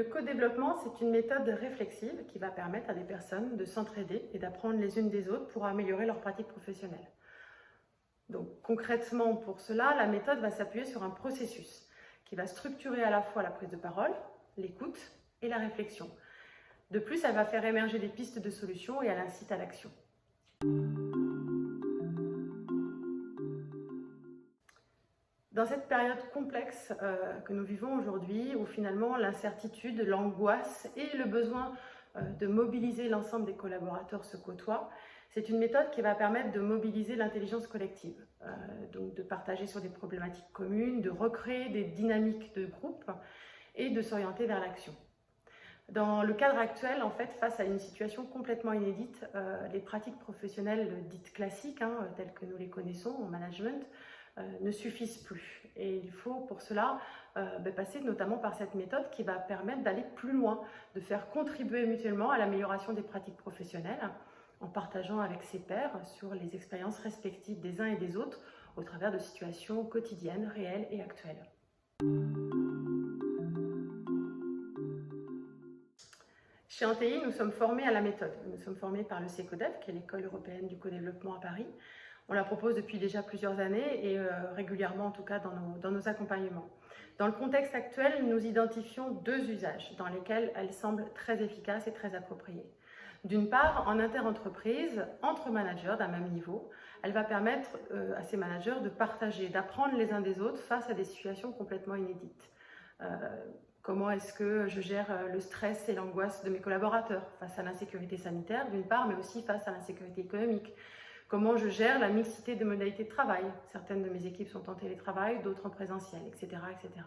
Le co-développement, c'est une méthode réflexive qui va permettre à des personnes de s'entraider et d'apprendre les unes des autres pour améliorer leur pratique professionnelle. Donc concrètement, pour cela, la méthode va s'appuyer sur un processus qui va structurer à la fois la prise de parole, l'écoute et la réflexion. De plus, elle va faire émerger des pistes de solutions et elle incite à l'action. Dans cette période complexe que nous vivons aujourd'hui, où finalement l'incertitude, l'angoisse et le besoin de mobiliser l'ensemble des collaborateurs se côtoient, c'est une méthode qui va permettre de mobiliser l'intelligence collective, donc de partager sur des problématiques communes, de recréer des dynamiques de groupe et de s'orienter vers l'action. Dans le cadre actuel, en fait, face à une situation complètement inédite, les pratiques professionnelles dites classiques, telles que nous les connaissons en management, ne suffisent plus. Et il faut pour cela passer notamment par cette méthode qui va permettre d'aller plus loin, de faire contribuer mutuellement à l'amélioration des pratiques professionnelles en partageant avec ses pairs sur les expériences respectives des uns et des autres au travers de situations quotidiennes, réelles et actuelles. Chez Antéi, nous sommes formés à la méthode. Nous sommes formés par le CECODEV, qui est l'école européenne du co-développement à Paris. On la propose depuis déjà plusieurs années et régulièrement en tout cas dans nos accompagnements. Dans le contexte actuel, nous identifions deux usages dans lesquels elle semble très efficace et très appropriée. D'une part, en inter-entreprise, entre managers d'un même niveau, elle va permettre à ces managers de partager, d'apprendre les uns des autres face à des situations complètement inédites. Comment est-ce que je gère le stress et l'angoisse de mes collaborateurs face à l'insécurité sanitaire d'une part, mais aussi face à l'insécurité économique. Comment je gère la mixité de modalités de travail. Certaines de mes équipes sont en télétravail, d'autres en présentiel, etc. etc.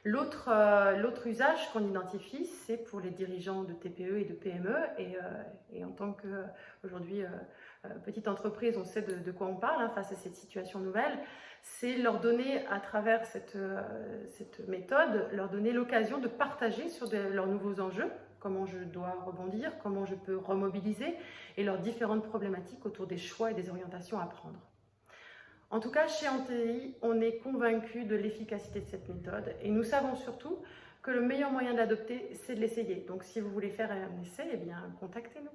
L'autre usage qu'on identifie, c'est pour les dirigeants de TPE et de PME. Et en tant qu'aujourd'hui petite entreprise, on sait de quoi on parle face à cette situation nouvelle. C'est leur donner, à travers cette méthode, leur donner l'occasion de partager sur leurs nouveaux enjeux, comment je dois rebondir, comment je peux remobiliser, et leurs différentes problématiques autour des choix et des orientations à prendre. En tout cas, chez Antéi, on est convaincu de l'efficacité de cette méthode et nous savons surtout que le meilleur moyen de l'adopter, c'est de l'essayer. Donc si vous voulez faire un essai, eh bien, contactez-nous.